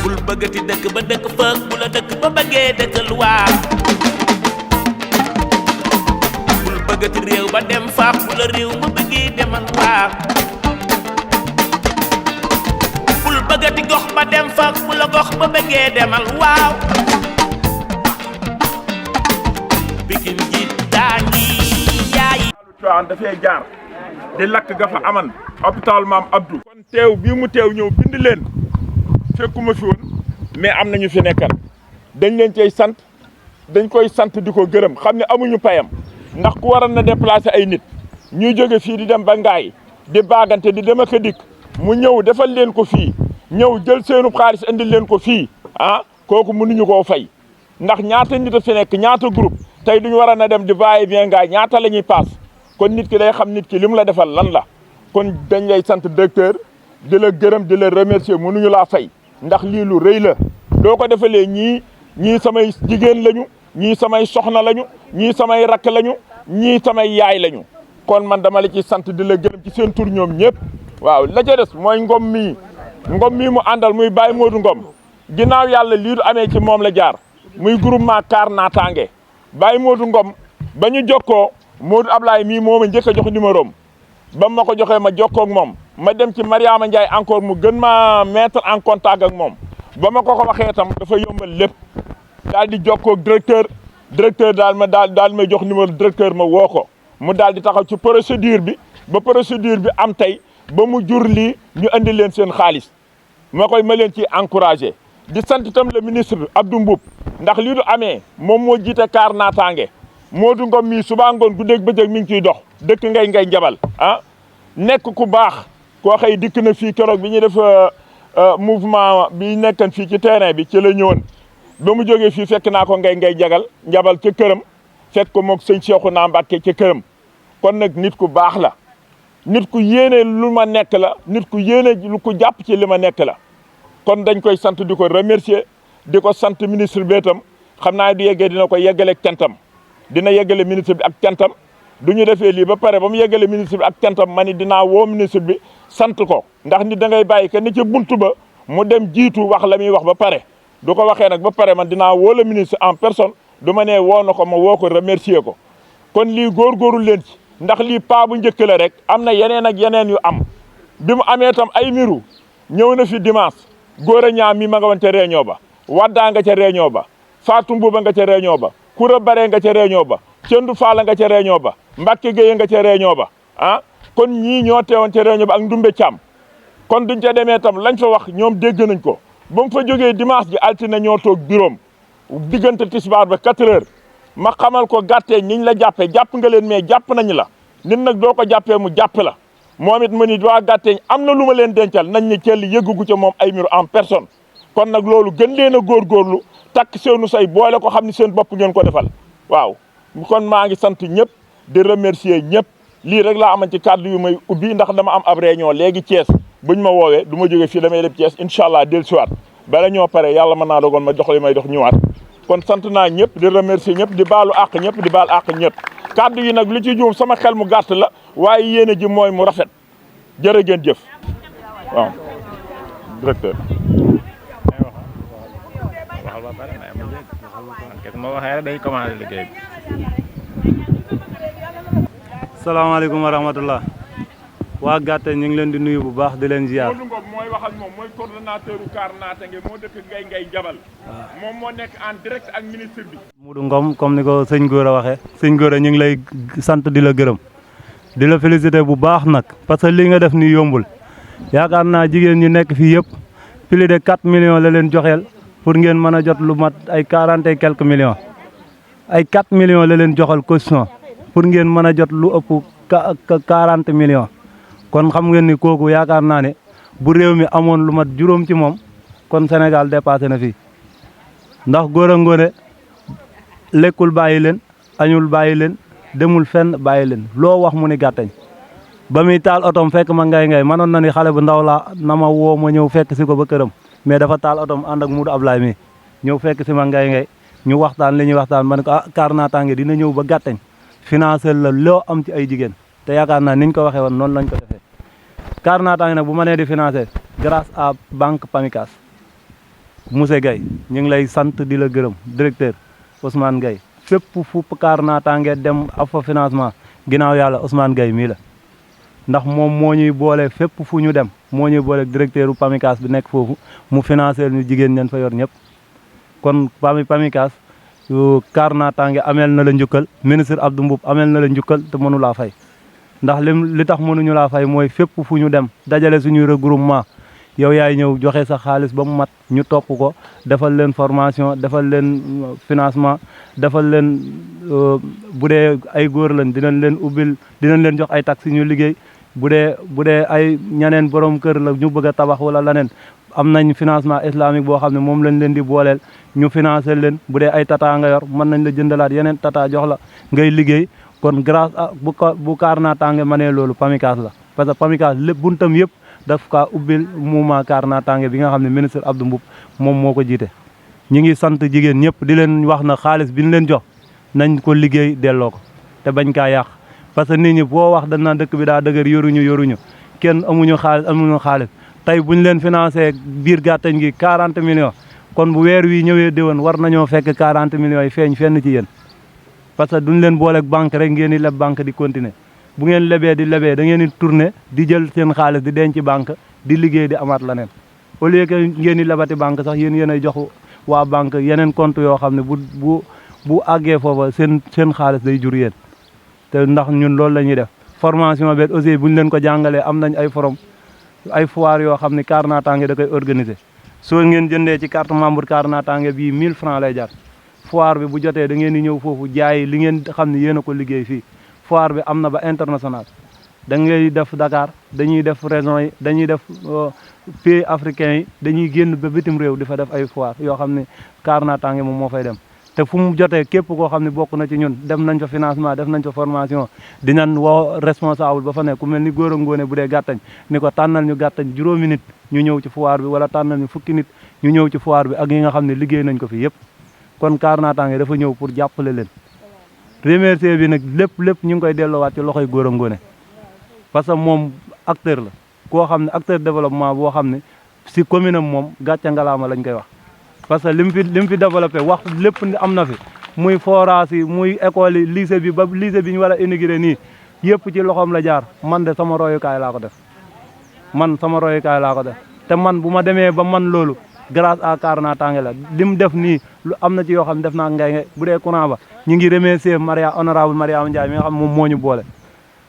bul bëggati dëkk ba dëkk fa bu la dëkk ba bëggee dëkkal waa bul bëggati réew ba dem fa bu la réew ba bëggee demal waa bul bëggati gox ba dem fa bu la gox ba bëggee demal waaw Pikine ji daani yaay Tivaouane dafay jaar di lakk ga fa aman hôpital Maam Abdou kon teew bii mu teew ñëw bind leen fekkuma fi woon mais am nañu fi nekkal dañ leen cay sant dañ koy sant di ko gërëm xam ne amuñu payam ndax ku waroon na déplacer ay nit ñuy jóge fii di dem ba Ngaay di baagante di dem ak a dikk mu ñëw defal leen ko fii ñëw jël seenu xaalis indil leen ko fii ah kooku mënuñu koo fay ndax ñaata nit a fi nekk ñaata groupe tey duñu waroon a dem di va et vient Ngaay ñaata la ñuy paas kon nit ki day xam nit ki li mu la defal lan la kon dañ lay sant directeur di la gërëm di la remercier mënuñu laa fay ndax lii lu rëy la doo ko defalee ñii samay jigéen lañu ñii samay soxna lañu ñii samay rakk lañu ñii samay yaay lañu kon man dama la ci sant di la gërëm ci seen tur ñoom ñëpp waaw la ca des mooy ngom mii mu àndal muy Baye Modou Ngom ginnaaw yàlla lii du amee ci moom la jaar muy groupement Kaar Naataange Baye Modou Ngom ba ñu jokkoo Modou Ablaye mii moo ma njëkk a jox numéro am ba ma ko joxee ma jokkoo ak moom ma dem ci Mariama Ndiaye encore mu gën ma mettre en contact ak moom ba ma ko waxee itam dafa yombal lépp daal di jokkoo ak directeur daal may jox numéro directeur ma woo ko mu daal di taxaw ci procédure bi ba procédure bi am tey ba mu jur lii ñu andi leen seen xaalis ma leen ci encouragé di sant itam le ministre Abdou Mboup ndax lii du amee moom moo jiite Kaar Naataange Modou Ngom mii suba ngoon guddeeg bëccëg mi ngi ciy dox dëkk ngay njabal ah nekk ku baax koo xëy dikk na fii keroog bi ñuy def mouvement bi nekkan fii ci terrain bi ci la ñëwoon ba mu jógee fii fekk naa ko ngay njabal ca këram fekk ko moog sëñ Cheikhouna Mbacké ca këram kon nag nit ku baax la nit ku yéene lu ma nekk la nit ku yéene lu ko jàpp ci li ma nekk la kon dañ koy sant di ko remercier di ko sant ministre bi itam xam naa du yeggee dina ko yeggale ak cantam dina yeggale ministre bi ak cantam du ñu defee lii ba pare ba mu yeggale ministre bi ak cantam ma ni dinaa woo ministre bi sant ko ndax nit da ngay bàyyi que ni ca buntu ba mu dem jiitu wax la muy wax ba pare du ko waxee nag ba pare man dinaa woo le ministre en personne du ma nee woo na ko ma woo ko remercier ko kon lii góorgóorlu leen ci ndax lii paa bu njëkk la rek am na yeneen ak yeneen yu am bi mu amee tam ay miru ñëw na fi dimanche góor a ñaam mi ma nga woon ca réunion ba waddaa nga ca réunion ba Fatou Mbouba nga ca réunion ba Koura Bare nga ca réunion ba Cendu Faala nga ca réunion ba Mbacke Gueye nga ca réunion ba ah kon ñii ñoo teewoon ca réunion ba ak Ndumbe Thiam kon duñ ca demee tam lañ fa wax ñoom dégg nañ ko ba mu fa jógee dimanche ji altine ñoo toog bureau diggante tisbaar ba 4 heures ma xamal ko gàttee ñiñ la jàppee jàpp nga leen mais jàpp nañ la nit nag doo ko jàppee mu jàpp la moom it ma ni waa gàttee am na lu ma leen dencal nañ ne cell yëggugu ca moom ay miru en personne kon nag loolu gën leen a góorgóorlu takk seenu say boole ko xam ni seen bopp ngeen ko defal waaw kon maa ngi sant ñëpp di remercier ñëpp lii rek laa aman ci kàddu yu may ubbi ndax dama am ab réunion léegi Thiès buñ ma woowee du ma jógee fii damay dem Thiès incha allah dellusiwaat bala ñoo pare yàlla mën naa dogoon ma dox li may dox ñëwaat kon sant naa ñëpp di remercier ñëpp di baalu àq ñëpp di baal àq ñëpp kàddu yi nag lu ci juum sama xel mu gàtt la waaye yéene ji mooy mu rafet jërë ngeen jëf waaw directeur ma waxee rek day commencé liggéey bi. salaamaaleykum wa rahmatullah waa Gàtte ñu ngi leen di nuyu bu baax di leen ziar. Modou Ngom mooy wax ak moom mooy coordonnateur u Kaar Naataange moo dëkk ngay jabal moom moo nekk en direct ak ministre bi. Modou Ngom comme ni ko sëñ Gora waxee sëñ Gora ñu ngi lay sant di la gërëm di la féliciter bu baax nag parce que li nga def ni yombul yaakaar naa jigéen ñi nekk fii yëpp plus de 4 millions la leen joxeel pour ngeen mën a jot lu mat ay 40 et quelques millions ay 4 millions la leen joxal caution pour ngeen mën a jot lu ëpp 40 millions kon xam ngeen ni kooku yaakaar naa ne bu réew mi amoon lu mat juróom ci moom kon Sénégal dépassé na fii ndax Gora Ngoné lekkul bàyyi leen añul bàyyi leen demul fenn bàyyi leen loo wax mu ni gàttañ ba muy taal otom fekk ma ngay manoon na ni xale bu ndaw laa na ma woo ma ñëw fekk si ko ba këram mais dafa taal otom ànd ak Modou Ablaye mi ñëw fekk si ma ngay ñu waxtaan li ñuy waxtaan ma ne ko Kaar Naataange dina ñëw ba gàttañ financé la loo am ci ay jigéen te yaakaar naa niñ ko waxee woon noonu lañ ko defee Kaar Naataange nag bu ma nee di financé grâce à banque Pamicas monsieur Gaye ñu ngi lay sant di la gërëm directeur Ousmane Gaye fépp fu kaar naataange dem ab fa financement ginnaaw yàlla Ousmane Gaye mii la ndax moom moo ñuy boole fépp fu ñu dem moo ñuy boole directeur u PAMICAS bi nekk foofu mu financer ñu jigéen ñen fa yor ñëpp kon PAMICAS kaar naataange ameel na la njukkal ministre Abdou Mboup ameel na la njukkal te mënu laa fay ndax li tax mënuñu laa fay mooy fépp fu ñu dem dajale suñuy regroupement yow yaay ñëw joxe sa xaalis ba mu mat ñu topp ko defal leen formation defal leen financement defal leen bu dee ay góor lañ dinañ leen ubbil dinañ leen jox ay taxi ñu liggéey bu dee ay ñeneen borom kër la ñu bëgg a tabax wala leneen am nañ financement islamique boo xam ne moom lañ leen di booleel ñu financer leen bu dee ay tata nga yor mën nañ la jëndalaat yeneen tata jox la ngay liggéey kon grâce à bu kaar naataange manee loolu PAMICAS la parce que PAMICAS lépp buntam yëpp daf kaa ubbil mouvement kaar naataange bi nga xam ne ministre Abdou Mboup moom moo ko jiite ñi ngi sant jigéen ñëpp di leen wax na xaalis bi ñu leen jox nañ ko liggéey delloo ko te bañ kaa yàq parce que nit ñi boo wax dañ naan dëkk bi daa dëgër yoruñu kenn amuñu xaalis tey buñ leen financé biir gàttañ gi 40 millions kon bu weer wi ñëwee déwén war nañoo fekk 40 millions yi feeñ fenn ci yéen parce que duñ leen booleeg banque rek ngeen di leb banque di continuer bu ngeen lebee da ngeen di tourner di jël seen xaalis di denc banque di liggéey di amaat leneen au lieu que ngeen di lebati banque sax yéen ay jox waa banque yeneen compte yoo xam ne bu àggee foofa seen xaalis day jur yéen te ndax ñun loolu la ñuy def formation bi aussi buñ leen ko jàngalee am nañ ay foire yoo xam ne kaar naataange da koy organiser soo ngeen jëndee ci carte membre kaar naataange bii 1000 francs lay jar foire bi bu jotee da ngeen di ñëw foofu jaay li ngeen xam ne yéen a ko liggéey fii foire bi am na ba international da ngay def Dakar dañuy def régions yi dañuy def pays africains yi dañuy génn ba bitim réew di fa def ay foire yoo xam ne kaar naataange moom moo fay dem te fu mu jotee képp koo xam ne bokk na ci ñun dem nañ fa financement def nañ fa formation dinañ woo responsable ba fa ne ku mel ni góor a ngóone bu dee gàttañ ni ko tànnal ñu gàttañ 7 nit ñu ñëw ci foire bi wala tànnal ñu 10 nit ñu ñëw ci foire bi ak yi nga xam ne liggéey nañ ko fi yëpp kon kaar naataange dafa ñëw pour jàppale leen remercier bi nag lépp ñu ngi koy delloowaat ci loxoy góor a ngóone parce que moom acteur la koo xam ne acteur développement boo xam ne si commune am moom gàcce ngalaama lañ koy wax parce que li mu fi développé wax lépp am na fi muy forage yi muy école yi lycée bi ba lycée bi ñu war a inauguré nii yëpp ci loxoom la jaar man de sama royukaay laa ko def te man bu ma demee ba man loolu grâce à kaar naataange la li mu def nii lu am na ci yoo xam ne def naa ngay bu dee courant ba ñu ngi remercier honorable Mariama Ndiaye mi nga xam moom moo ñu boole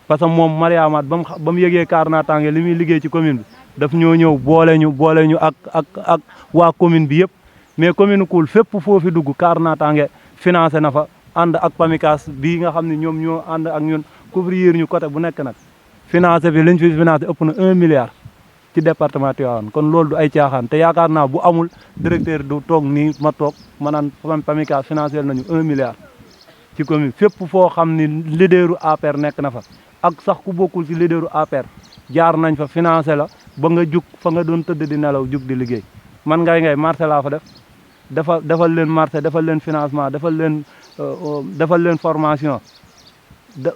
parce que moom Mariama ba mu yëgee kaar naataange li muy liggéey ci commune bi daf ñoo ñëw boole ñu ak waa commune bi yëpp mais commune Koul fépp foofi dugg kaar naataange financé na fa ànd ak PAMICAS bii nga xam ne ñoom ñoo ànd ak ñun couvrir ñu côté bu nekk nag financé bi liñ fi financé ëpp na 1 milliard ci département Tivaouane kon loolu du ay caaxaan te yaakaar naa bu amul directeur du toog nii ma toog ma naan PAMICAS financé nañu 1 milliard ci commune fépp foo xam ni leaderu APR nekk na fa ak sax ku bokkul ci leaderu APR jaar nañ fa financé la ba nga jug fa nga doon tëdd di nelaw jug di liggéey man ngay marché laa fa def defal leen marché defal leen financement defal leen formation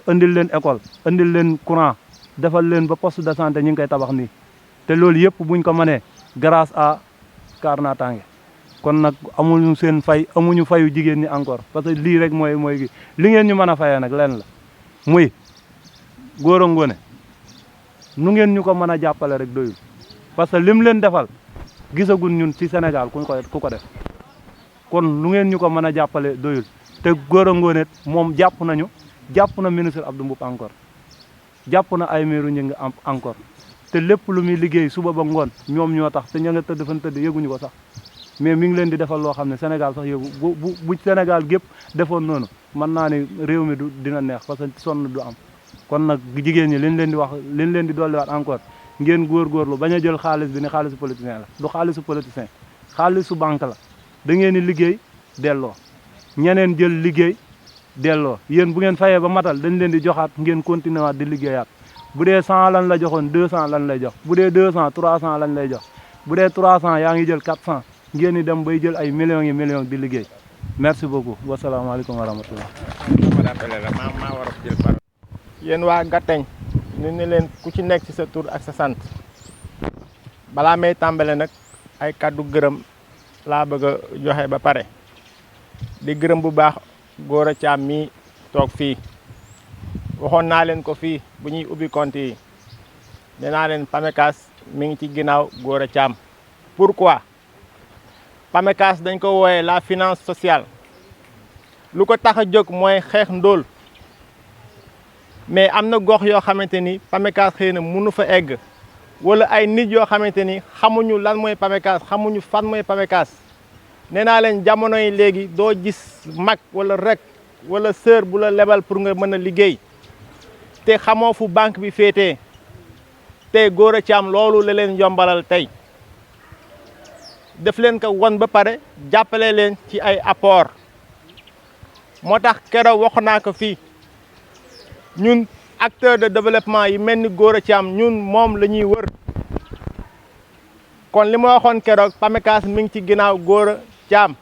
indil leen école indil leen courant defal leen ba poste de santé ñu ngi koy tabax nii te loolu yëpp buñ ko mënee grâce à kaar naataange kon nag amuñu seen fay amuñu fayu jigéen ñi encore parce que lii rek mooy gi li ngeen ñu mën a fayee nag leen la muy góor a ngóone nu ngeen ñu ko mën a jàppale rek doyul parce que lim leen defal gisagun ñun ci Sénégal ku ko def kon lu ngeen ñu ko mën a jàppale doyul te góor a ngóone moom jàpp na ministre Abdou Mboup encore jàpp na ay meeru ñi nga encore te lépp lu muy liggéey suba ba ngoon ñoom ñoo tax te ña nga tëdd fan tëdd yëguñu ko sax mais mi ngi leen di defal loo xam ne Sénégal sax yëgu bu Sénégal gépp defoon noonu mën naa ne réew mi dina neex parce que sonn du am kon nag jigéen ñi liñ leen di dolliwaat encore ngeen góorgóorlu bañ a jël xaalis bi ni xaalisu politicien la du xaalisu politicien xaalisu banque la da ngeen di liggéey delloo ñeneen jël liggéey delloo yéen bu ngeen fayee ba matal dañ leen di joxaat ngeen continuer waat di liggéeyaat bu dee 100 lan la joxoon 200 lan lay jox bu dee 200 300 lan lay jox bu dee 300 yaa ngi jël 400 ngeen di dem bay jël ay millions yi millions di liggéey merci beaucoup wasalaamaaleykum wa rahmatullah. yéen waa Gàttañ ñu ne leen ku ci nekk ci sa tur ak sa sant balaa may tàmbale nag ay kàddu gërëm laa bëgg a joxe ba pare di gërëm bu baax Gora Thiam mi toog fii waxoon naa leen ko fii bu ñuy ubbi compte yi nee naa leen PAMECAS mi ngi ci ginnaaw Gora Thiam. Pourquoi PAMECAS dañ ko wooyee la finance sociale lu ko tax a jóg mooy xeex ndóol mais am na gox yoo xamante ni PAMECAS xëy na mënu fa egg wala ay nit yoo xamante ni xamuñu lan mooy PAMECAS xamuñu fan mooy PAMECAS nee naa leen jamono yi léegi doo gis mag wala rek wala sœur bu la lebal pour nga mën a liggéey te xamoo fu banque bi féetee tey Gora Thiam loolu la leen yombalal tey def leen ko won ba pare jàppale leen ci ay apport moo tax keroog wax naa ko fii ñun acteur de développement yi mel ni Gora Thiam ñun moom la ñuy wër kon li ma waxoon keroog PAMECAS mi ngi ci ginnaaw Gora Thiam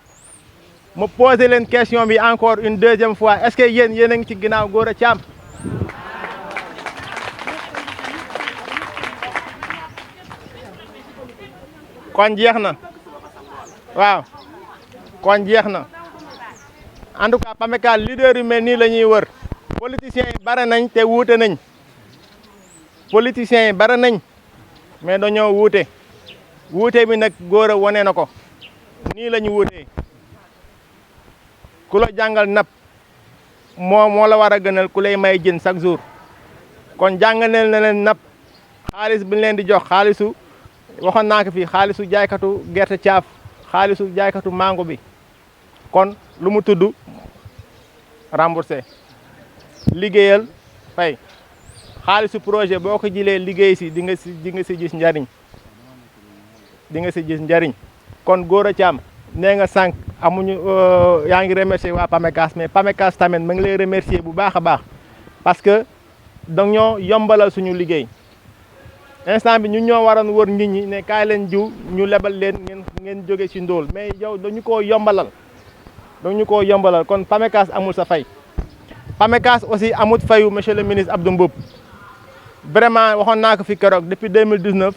ma posé leen question bi encore une deuxième fois est-ce que yéen a ngi ci ginnaaw Gora Thiam kon jeex na waaw kon jeex na en tout cas PAMECAS leader yu mel nii la ñuy wër politiciens yi bare nañ te wuute nañ politiciens yi bare nañ mais dañoo wuute bi nag Gora wane na ko nii la ñu wuutee ku la jàngal napp moo la war a gënal ku lay may jën chaque jour kon jàngal na leen napp xaalis bi ñu leen di jox xaalisu waxoon naa ko fii xaalisu jaaykatu gerte caaf xaalisu jaaykatu mango bi kon lu mu tudd remboursé liggéeyal fay xaalisu projet boo ko jilee liggéey si di nga si gis njariñ kon Gora Thiam nee nga sànq amuñu yaa ngi remercier waa PAMECAS mais PAMECAS tamit ma ngi lay remercier bu baax a baax parce que dañoo yombalal suñu liggéey instant bi ñun ñoo waroon wër nit ñi ne kaay leen jiw ñu lebal leen ngeen jóge ci ndóol mais yow dañu koo yombalal kon PAMECAS amul sa fay PAMECAS aussi amut fayu monsieur le ministre Abdou Mboup vraiment waxoon naa ko fi keroog depuis 2019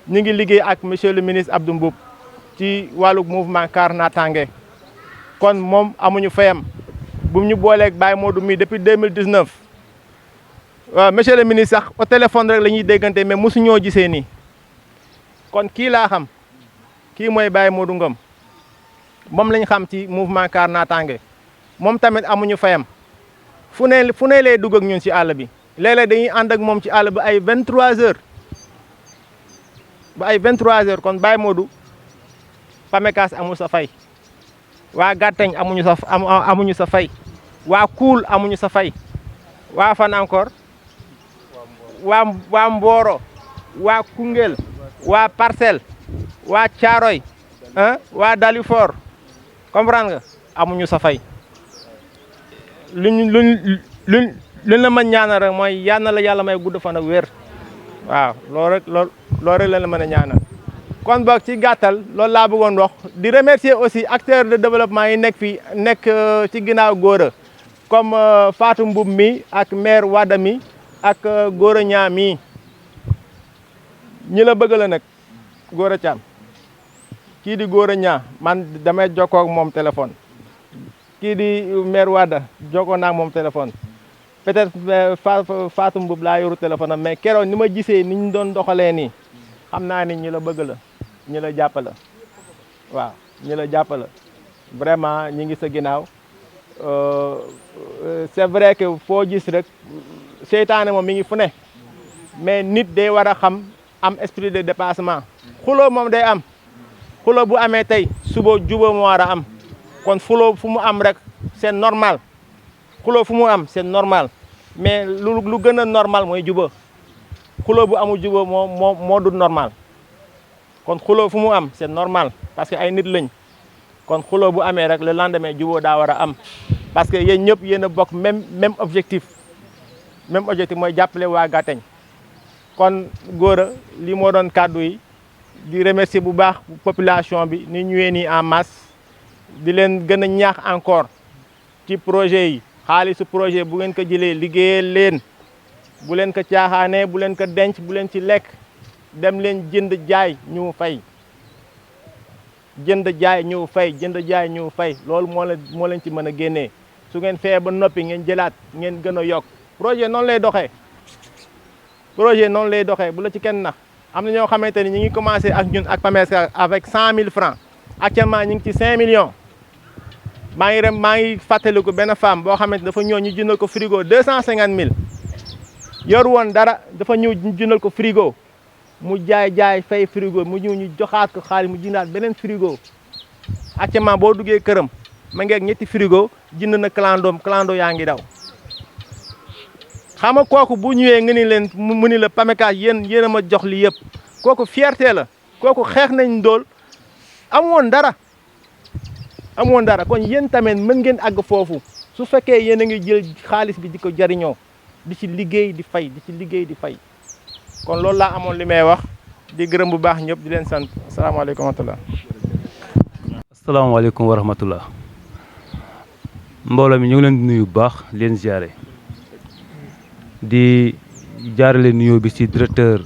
ñu ngi liggéey ak monsieur le ministre Abdou Mboup ci wàllu mouvement Kaar Natangué kon moom amuñu fayam bu ñu booleeg Baye Modou mi depuis 2019 monsieur le ministre sax au téléphone rek la ñuy déggante mais mosu ñoo gisee nii kon kii laa xam kii mooy Baye Modou Ngom moom lañ xam ci mouvement Kaar Natangué moom tamit amuñu fayam fu ne lay dugg ak ñun ci àll bi léeg-léeg dañuy ànd ak moom ci àll ba ay 23h kon Baye Modou PAMECAS amul sa fay waa Gàtteñ amuñu sa fay waa Kuul amuñu sa fay waa fan encore waa Mboro waa Koungheul waa Parcelles waa Thiaroye waa Dalifort comprendre nga amuñu sa fay luñ la mën ñaanal rek mooy yal na la yàlla may gudd fan ak wér waaw loolu rek la mën a ñaanal kon boog ci gàttal loolu laa bëggoon wax di remercier aussi acteurs de développement yi nekk ci ginnaaw Gora comme Fatou Mboub mi ak maire Wada mi ak Gora Niang mi ñi la bëgg la nag Gora Thiam kii di Gora Niang man damay jokkoo ak moom téléphone kii di maire Wada jokkoo naa ak moom téléphone peut-être Fatou Mboub laa yoru téléphone am mais keroog ni ma gisee ni ñu doon doxalee nii xam naa ni ñi la bëgg la ñi la jàppale waaw ñi la jàppale vraiment ñi ngi sa ginnaaw c'est vrai que foo gis rek seytaane moom mi ngi fu ne mais nit day war a xam am esprit de dépassement xuloo moom day am xuloo bu amee tey suba juba moo war a am kon xuloo fu mu am rek c'est normal xuloo fu mu am c'est normal mais lu gën a normal mooy juba xuloo bu amul juba moo du normal kon xuloo fu mu am c'est normal parce que ay nit lañ kon xuloo bu amee rek le lendemain juboo daa war a am parce que yéen ñëpp yéen a bokk même objectif mooy jàppale waa Gàtteñ kon Gora lii moo doon kàddu yi di remercier bu baax population bi ni ñëwee nii en masse di leen gën a ñaax encore ci projet yi xaalisu projet bu ngeen ko jëlee liggéeyal leen bu leen ko caaxaanee bu leen ko denc bu leen ci lekk dem leen jënd jaay ñu fay jënd jaay ñëw fay jënd jaay ñëw fay loolu moo leen ci mën a génnee su ngeen fee ba noppi ngeen jëlaat ngeen gën a yokk projet noonu lay doxee bu la ci kenn nax am na ñoo xamante ni ñi ngi commencé ak ñun ak PAMESCA avec 100 000 francs actuellement ñu ngi ci 5 millions maa ngi fàttaliku benn femme boo xamante dafa ñëw ñu jëndal ko frigo 250 000 yor woon dara dafa ñëw ñu jëndal ko frigo mu jaay fay frigo mu ñëw ñu joxaat ko xaalis mu jëndaat beneen frigo actuellement boo duggee këram ma ngeeg ñetti frigo jënd na clando yaa ngi daw xam nga kooku bu ñëwee nga ni leen mu ni la PAMECAS yéen a ma jox li yëpp kooku fierté la kooku xeex nañ ndóol amoon dara kon yéen tamit mën ngeen àgg foofu su fekkee yéen a ngi jël xaalis bi di ko jariñoo di ci liggéey di fay kon loolu laa amoon li may wax di gërëm bu baax ñëpp di leen sant asalaamaaleykum wa rahmatulah. asalaamaaleykum wa rahmatulah mbooloo mi ñu ngi leen di nuyu bu baax leen ziare di jaarale nuyoo bi ci directeur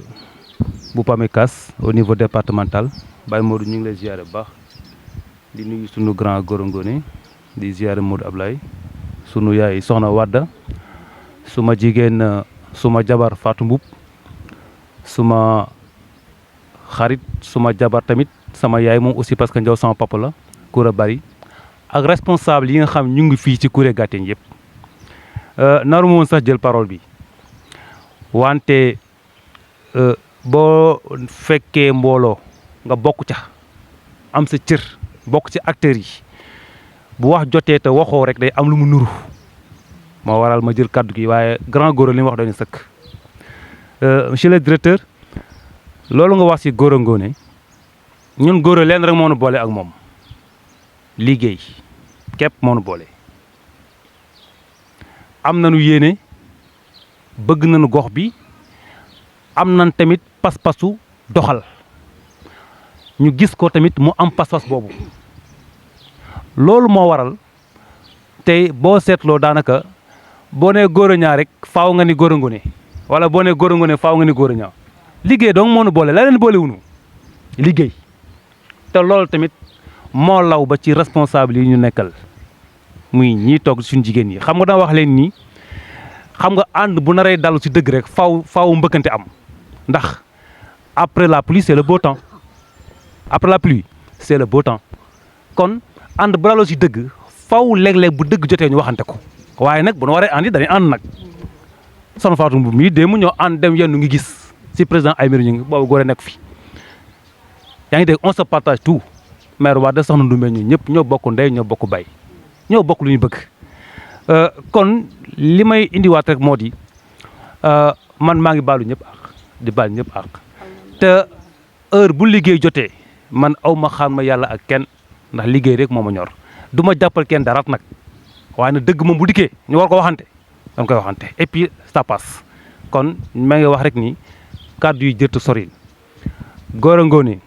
bu PAMECAS au niveau départemental Baye Modou ñu ngi lay ziare bu baax di nuyu sunu grand Gora Ngoné di ziare Modou Ablaye sunu yaay Soxna Wadda suma jigéen suma jabar Fatou Mboup suma xarit suma jabar tamit sama yaay moom aussi parce que njaw sama papa la Koura Bari ak responsable yi nga xam ñu ngi fii ci Kouré Gàtteñ yëpp naru moon sax jël parole bi wante boo fekkee mbooloo nga bokk ca am sa cër bokk ci acteurs yi bu wax jotee te waxoo rek day am lu mu nuru moo waral ma jël kaddu gi waaye grand Gora li mu wax doon sëkk monsieur le directeur loolu nga wax ci Gora Ngoné ñun Gora leen rek moo nu boole ak moom liggéey képp moo nu boole am nañu yéene bëgg nañu gox bi am nañ tamit pas-pasu doxal ñu gis ko tamit mu am pas-pas boobu loolu moo waral tey boo seetloo daanaka boo nee Gora Niang rek faaw nga ni Gora Ngoné wala boo nee Gora Ngoné faaw nga ni Gora Niang liggéey donc moo nu boole la leen boole wuñu liggéey te loolu tamit moo law ba ci responsable yi ñu nekkal muy ñii toog suñu jigéen ñi xam nga dama wax leen nii xam nga ànd bu naree dalu ci dëgg rek faaw mbëkkante am ndax après la pluie c'est le beau temps kon ànd bu daloo ci dëgg faaw léeg-léeg bu dëgg jotee ñu waxante ko waaye nag bu nu waree ànd yi dañuy ànd nag Soxna Fatou Mboup mii démb ñoo ànd dem yenn ngi gis ci président Aymérou Gningue boobu Gora nekk fi yaa ngi dégg on se partage tout maire Wade Soxna Ndoumbe ñu ñëpp ñoo bokk ndey ñoo bokk bay ñoo bokk lu ñu bëgg kon li may indiwaat rek moo di man maa ngi baalu ñëpp ak di baal ñëpp ak te heure bu liggéey jotee man aw ma xaar ma yàlla ak kenn ndax liggéey rek moo ma ñor du ma jàppal kenn dara nag waaye nag dëgg moom bu dikkee ñu war ko waxante dañ koy waxante et puis ça passe kon maa ngi wax rek ni kàddu yi jërtu sori Gora Ngoné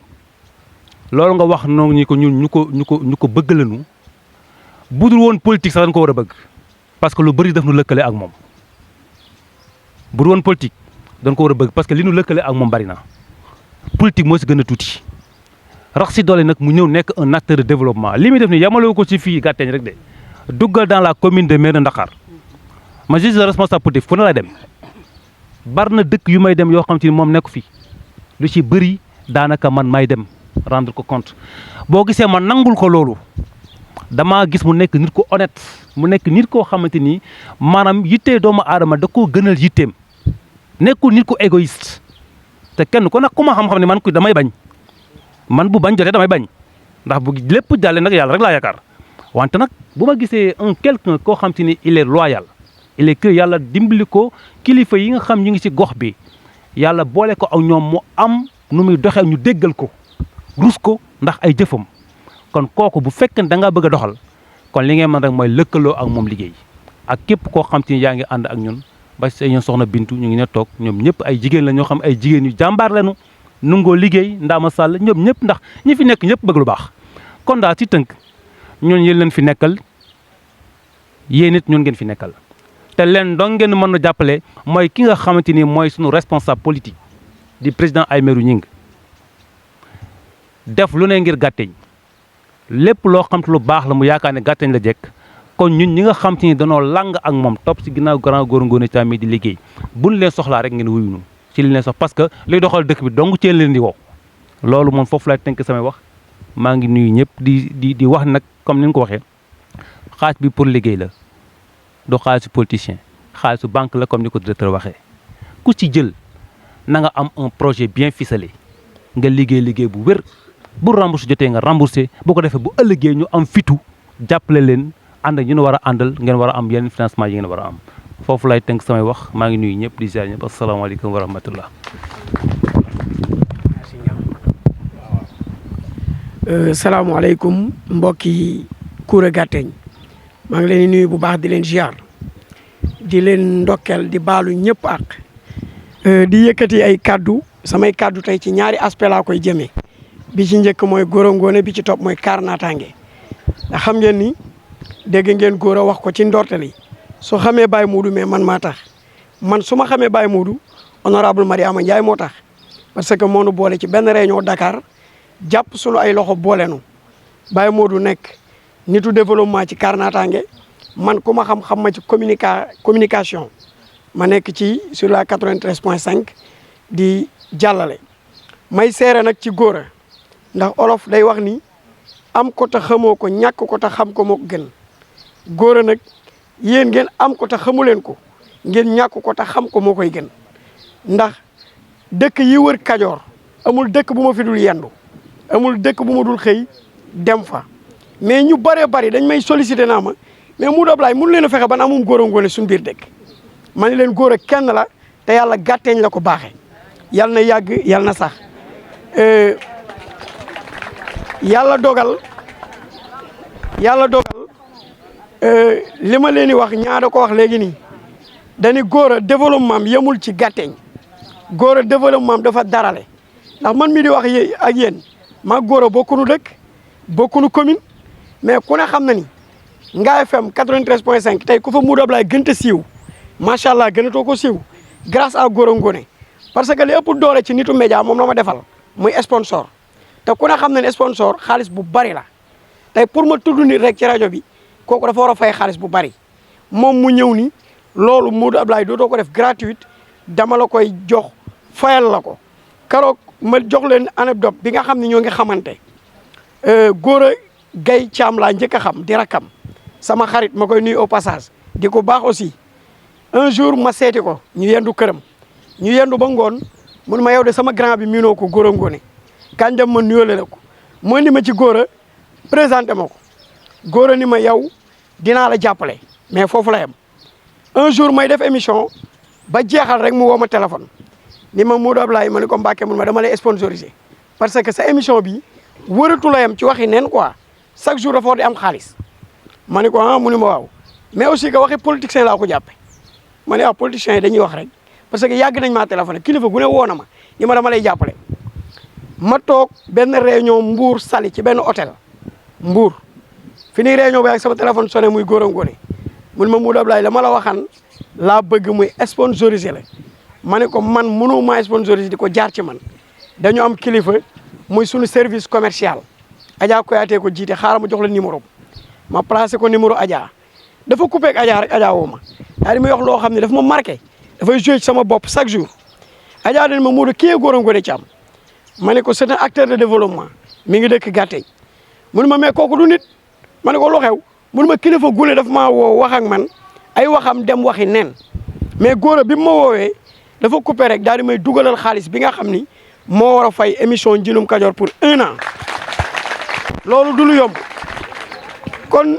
loolu nga wax noonu ñu ko ñun ñu ko bëgg lañu budul woon politique sax dañ ko war a bëgg parce que lu bëri daf nu lëkkale ak moom budul woon politique dañ ko war a bëgg parce que li nu lëkkale ak moom bari na politique moo si gën a tuuti rax si doole nag mu ñëw nekk un acteur de développement li muy def ni yamalewu ko ci fii Gàtteñ rek de duggal dans la commune de Mérina Dakhar ma je suis responsable politique fu ne la dem bari na dëkk yu may dem yoo xam te ni moom nekk fi lu ci bëri daanaka man may dem rendre ko compte boo gisee ma nangul ko loolu damaa gis mu nekk nit ko honnête mu nekk nit koo xamante ni maanaam yittee doomu aadama da koo gënal yitteem nekkul nit ko égoïste te kenn ko nag ku ma xam-xam ne man ku damay bañ man bu bañ jotee damay bañ ndax bu lépp jàllee nag yàlla rek laa yaakaar wante nag bu ma gisee un quelqu'un koo xam te ni il est loyal il est que yàlla dimbali ko kilifa yi nga xam ñu ngi ci gox bi yàlla boole ko ak ñoom mu am nu muy doxee ñu déggal ko rus ko ndax ay jëfam kon kooku bu fekkee da ngaa bëgg a doxal kon li ngay mën rek mooy lëkkaloo ak moom liggéey ak képp koo xam te ni yaa ngi ànd ak ñun ba say ñoom soxna Bintu ñu ngi ne toog ñoom ñëpp ay jigéen la ñoo xam ay jigéen yu jàmbaar lañu nungoo liggéey Ndama Sall ñoom ñëpp ndax ñi fi nekk ñëpp bëgg lu baax kon daal ci tënk ñun yéen leen fi nekkal yéen it ñun ngeen fi nekkal te leen dong ngeen mën a jàppale mooy ki nga xamante ni mooy suñu responsable politique di président Aymérou Gningue def lu ne ngir Gàtteñ lépp loo xam te lu baax la mu yaakaar ne Gàtteñ la jekk kon ñun ñi nga xam te ni danoo lang ak moom topp si ginnaaw grand Gora Ngoné Thiam mi di liggéey buñ leen soxlaa rek ngeen wuyunu ci li leen sox parce que liy doxal dëkk bi dong cee leen di woo loolu moom foofu laay tënk samay wax maa ngi nuyu ñëpp di wax nag comme ni nga ko waxee xaalis bi pour liggéey la du xaalisu politicien xaalisu banque la comme ni ko directeur waxee ku ci jël na nga am un projet bien ficelé nga liggéey bu wér bu remboursé jotee nga remboursé bu ko defee bu ëllëgee ñu am fitu jàppale leen ànd ak ñu war a àndal ngeen war a am yenn financement yi ngeen war a am foofu lay tënk samay wax maa ngi nuyu ñëpp di ziar ñëpp asalaamaaleykum wa rahmatullah. salaamaaleykum mbokki Koura Gàtteñ maa ngi leen di nuyu bu baax di leen ziar di leen ndokkeel di baalu ñëpp ak di yëkkati ay kaddu samay kaddu tey ci ñaari aspect laa koy jëmee bi ci njëkk mooy Gora Ngoné bi ci topp mooy kaar naataange ndax xam ngeen ni dégg ngeen Gora wax ko ci ndorteli soo xamee Baye Modou mais man maa tax man su ma xamee Baye Modou honorable Mariama Ndiaye moo tax parce que moo nu boole ci benn réunion Dakar jàpp sunu ay loxo boole nu Baye Modou nekk nitu développement ci kaar naataange man ku ma xam ma ci communication ma nekk ci sur la 93.5 di jàllale may seere nag ci Gora ndax olof day wax ni am ko te xamoo ko ñàkk ko te xam ko moo ko gën Gora nag yéen ngeen am ko te xamu leen ko ngeen ñàkk ko te xam ko moo koy gën ndax dëkk yi wër Kajoor amul dëkk bu ma fi dul yendu amul dëkk bu ma dul xëy dem fa mais ñu bëree bëri dañ may sollicité naa ma mais Modou Ablaye mënu leen a fexe ban amum Gora Ngoné suñu biir dëkk ma ne leen Gora kenn la te yàlla Gàtteñ la ko baaxee yàlla na yàgg yàlla na sax yàlla dogal li ma leen di wax ñaada ko wax léegi nii dañu Gora développement am yemul ci Gàtteñ Gora développement am dafa darale ndax man mi di wax ak yéen maa Gora bokkunu dëkk bokkunu commune mais ku ne xam na ni Ngaye FM 93.5 tey ku fa Modou Ablaye gën a siiw macha allah gënatoo ko siiw grâce à Gora Ngoné parce que li ëpp doole ci nitu média moom la ma defal muy sponsor te ku ne xam na ne sponsor xaalis bu bari la tey pour ma tudd nit rek ci rajo bi kooku dafa war a fay xaalis bu bari moom mu ñëw ni loolu Modou Ablaye dootoo ko def gratuite dama la koy jox fayal la ko keroog ma jox leen anecdote bi nga xam ne ñoo ngi xamante Gora Gaye Thiam laa njëkk a xam di rakam sama xarit ma koy nuyu au passage di ko baax aussi un jour ma seeti ko ñu yendu këram ñu yendu ba ngoon mun ma yow de sama grand bi miinoo ko Gora Ngoné kañ dem ma nuyoo la ko moo ni ma ci Gora présenté ma ko Gora ni ma yow dinaa la jàppale mais foofu la yem un jour may def émission ba jeexal rek mu woo ma téléphone ni ma Modou Ablaye ma ne ko Mbàkke mun ma dama lay sponsorisé parce que sa émission bi wëratu la yem ci waxi neen quoi chaque jour dafa war di am xaalis ma ne ko ah mu ni ma waaw mais aussi que waxi politicien laa ko jàppe ma ne waaw politiciens yi dañuy wax rek parce que yàgg nañ maa téléphoné kilifa gu ne woo na ma ni ma dama lay jàppale ma toog benn réunion Mbour Saly ci benn hôtel Mbour fi ni réunion bi ak sama téléphone sonné muy Gora Ngoné mun ma Modou Ablaye la ma la waxan laa bëgg muy sponsorisé la ma ne ko man mënoo maa sponsorisé di ko jaar ci man dañu am kilifa muy suñu service commercial Adja Koyaate ko jiite xaaral ma jox la numéro ma placé ko numéro Adja dafa coupé ak Adja rek Adja woo ma daal di may wax loo xam ne dafa ma marqué dafay joué ci sama bopp chaque jour Adja dañ ma Modou kii Gora Ngoné Thiam ma ne ko c'est un acteur de développement mi ngi dëkk Gàtteñ mun ma mais kooku du nit ma ne ko lu xew mun ma kilifa gune dafa maa woo wax ak man ay waxam dem waxi nen mais Gora bi mu ma woowee dafa coupé rek daal di may dugalal xaalis bi nga xam ni moo war a fay émission Njinum Kajoor pour 1 an loolu du lu yomb kon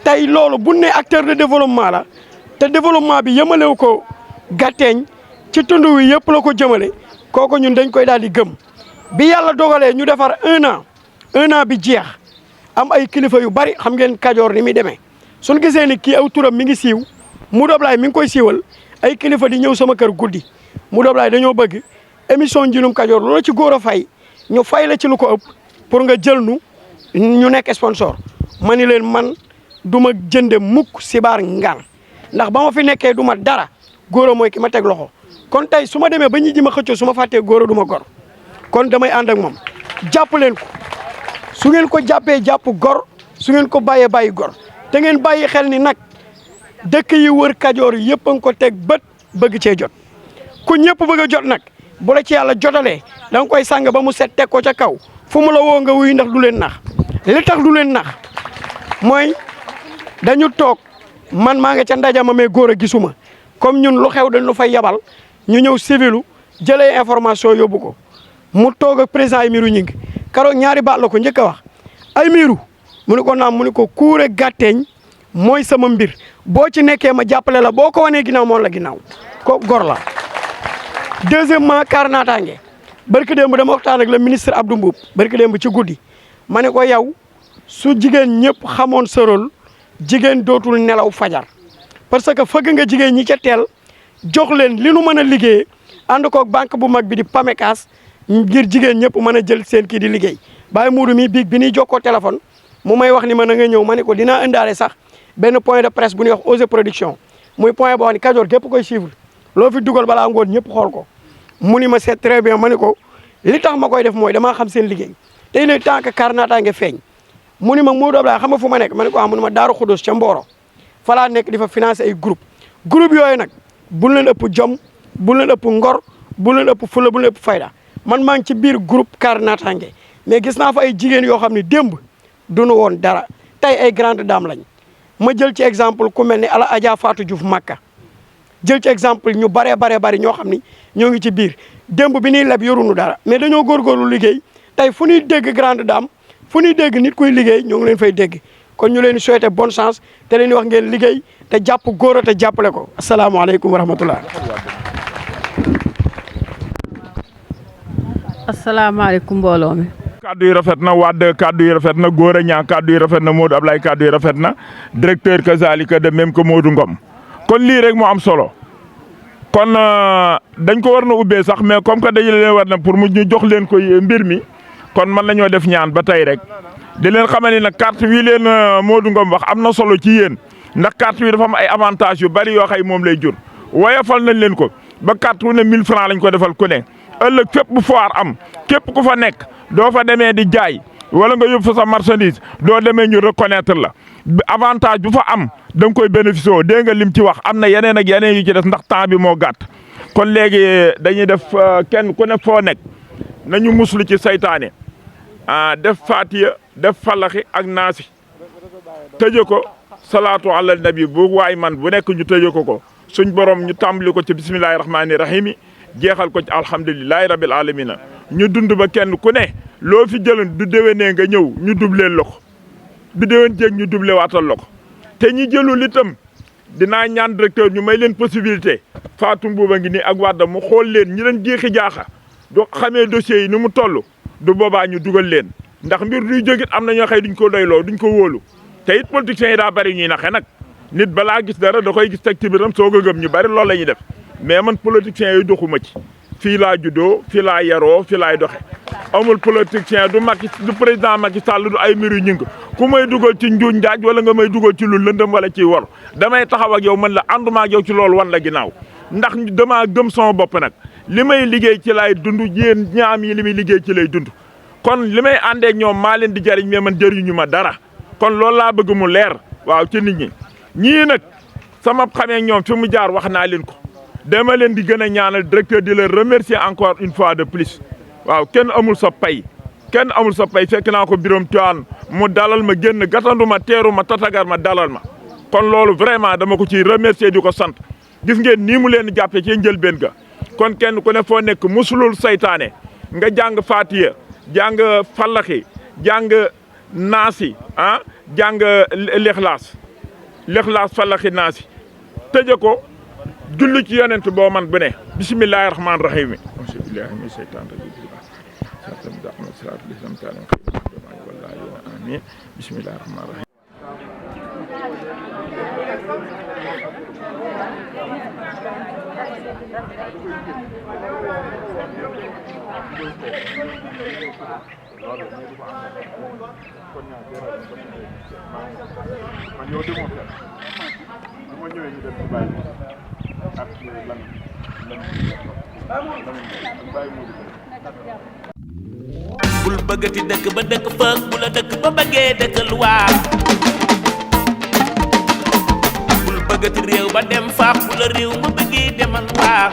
tey loolu bu ne acteur de développement la te développement bi yëmalewu ko Gàtteñ ci tund wi yëpp la ko jëmale kooku ñun dañ koy daal di gëm bi yàlla dogalee ñu defar 1 an bi jeex am ay kilifa yu bari xam ngeen Kajoor ni muy demee suñu gisee ni kii aw turam mi ngi siiw Modou Ablaye mi ngi koy siiwal ay kilifa di ñëw sama kër guddi Modou Ablaye dañoo bëgg émission Njinum Kajoor loolu ci Gora fay ñu fay la ci lu ko ëpp pour nga jël ñu nekk sponsor ma ni leen man du ma jënde mukk sibaar ngar ndax ba ma fi nekkee du ma dara Gora mooy ki ma teg loxo kon tey su ma demee ba ñi ji ma xëccoo su ma fàttee Gora du ma gor kon damay ànd ak moom jàpp leen ko su ngeen ko jàppee jàpp gor su ngeen ko bàyyee bàyyi gor te ngeen bàyyi xel ni nag dëkk yi wër Kajoor yëpp a nga ko teg bët bëgg cee jot ku ñëpp bëgg a jot nag bu la ci yàlla jotalee da nga koy sàng ba mu set teg ko ca kaw fu mu la woo nga wuy ndax du leen nax li tax du leen nax mooy dañu toog man maa nga ca ndajama mais góor a gisuma comme ñun lu xew dañu fay yabal ñu ñëw civilu jëlee information yóbbu ko mu toog ak président Aymirou Gningue keroog ñaari baat la ko njëkk a wax Aymirou mu ne ko naam mu ne ko Kuure Gàtteeñ mooy sama mbir boo ci nekkee ma jàppale la boo ko wanee ginnaaw moom la ginnaaw ko gor la. deuxièmement kaar naataange barki démb dama waxtaan ak le ministre Abdou Mboub barki démb ci guddi ma ne ko yow su jigéen ñëpp xamoon sa rôle jigéen dootul nelaw fajar parce que fëgg nga jigéen ñi ca teel jox leen li nu mën a liggéey ànd koog banque bu mag bi di PAMECAS ngir jigéen ñëpp mën a jël seen kii di liggéey bàyyi muudu mi biig bi ñuy jokkoo téléphone mu may wax ni ma na nga ñëw ma ne ko dinaa indaale sax benn point de presse bu ñuy wax Osé Production muy point boo xam ne Kajoor gépp koy suivre loo fi dugal balaa ngoon ñëpp xool ko mu ni ma c'est très bien ma ne ko li tax ma koy def mooy damaa xam seen liggéey te il est temps que kaar naataange feeñ mu ni ma Modou Ablaye xam nga fu ma nekk ma ne ko mu ni ma Daaru Xudoos ca Mboro fa laa nekk di fa financer ay groupe yooyu nag bu leen ëpp jom bu leen ëpp ngor bu leen ëpp fula bu leen ëpp fayda man maa ngi ci biir groupe kaar naataange mais gis naa fa ay jigéen yoo xam ne démb duñu woon dara tey ay grande dame lañ ma jël ci exemple ku mel ni ala Adja Fatou Diouf Makka jël ci exemple ñu bari ñoo xam ni ñoo ngi ci biir démb bi ñuy leb yorunu dara mais dañoo góorgóorlu liggéey tey fu ñuy dégg grande dame fu ñuy dégg nit kuy liggéey ñoo ngi leen fay dégg kon ñu leen di souhaiter bonne chance te leen di wax ngeen liggéey te jàpp góor a te jàppale ko asalaamaaleykum wa rahmatullah. asalaamaaleykum mbooloo mi. kaddu yi rafet na Wade kaddu yi rafet na Gora Niang kaddu yi rafet na Modou Ablaye kaddu yi rafet na directeur kazalika de même que Modou Ngom kon lii rek moo am solo kon dañ ko war na ubbee sax mais comme que dañu leen war na pour mu ñu jox leen ko mbir mi kon mën nañoo def ñaan ba tey rek di leen xamal ni nag carte wi leen Modou Ngom wax am na solo ci yéen ndax carte wi dafa am ay avantages yu bari yoo xay moom lay jur woyofal nañ leen ko ba carte wu ne 1000 francs lañ ko defal ku ne ëllëg fépp bu foire am képp ku fa nekk doo fa demee di jaay wala nga yóbbu fa sa marchandise doo demee ñu reconnaître la avantage bu fa am da nga koy bénéficier woo dégg nga lim ci wax am na yeneen ak yeneen yu ci des ndax temps bi moo gàtt kon léegi dañuy def kenn ku ne foo nekk nañu muslu ci saytaane def fatiya def falaxi ak naasi tëje ko salaatu ala nabi bu waay man bu nekk ñu tëje ko suñ borom ñu tàmbali ko ci bismillahi rahmaani rahim jeexal ko ci alhamdulilahi rabil alamina ñu dund ba kenn ku ne loo fi jëloon du déwénee nga ñëw ñu dubleel la ko du déwén jéeg ñu duble waatal la ko te ñi jëlul itam dinaa ñaan directeur ñu may leen possibilité Fatou Mbouba ngi nii ak Wade mu xool leen ñi leen jeexi jaaxa du xamee dossiers yi ni mu toll du boobaa ñu dugal leen ndax mbir duy jógit am na ñoo xëy duñ ko doyloo duñ ko wóolu te it politiciens yi daa bari ñuy naxe nag nit balaa gis dara da koy gis teg ci biiram soog a gëm ñu bari loolu la ñuy def mais man politiciens yi doxuma ci fii laa juddoo fii laa yaroo fii laay doxe amul politicien du président Macky Sall du Aymirou Gningue ku may dugal ci njuuñ njaaj wala nga may dugal ci lu lëndëm wala ciy wor damay taxaw ak yow man la ànduma ak yow ci loolu wan la ginnaaw ndax damaa gëm sama bopp nag li may liggéey ci laay dund yéen ñaam yi li muy liggéey ci lay dund kon li may àndeek ñoom maa leen di jariñ mais man jëriñu ma dara kon loolu laa bëgg mu leer waaw ci nit ñi ñii nag sama xamee ñoom fi mu jaar wax naa leen ko dama leen di gën a ñaanal directeur di la remercier encore une fois de plus waaw kenn amul sa pay fekk naa ko birom Tiwaan mu dalal ma génn gatandu ma teeru ma tatagar ma dalal ma kon loolu vraiment dama ko ciy remercier di ko sant gis ngeen nii mu leen jàppe ci njëlbéen ga kon kenn ku ne foo nekk musulul saytaane nga jàng Faatiya jàng Fallaxi jàng Naasi jàng Lixlaas Fallaxi Naasi tëje ko julli ci yonent boo man bu ne bismillahi rahmaani rahim auzubillahi mina shaytaani rajiim bismillahi rahmaani rahim Bye. bul bëggati dëkk ba dëkk fa bu la dëkk ba bëggee dëkkal waa bul bëggati réew ba dem faax bu la réew ba bëggee demal waa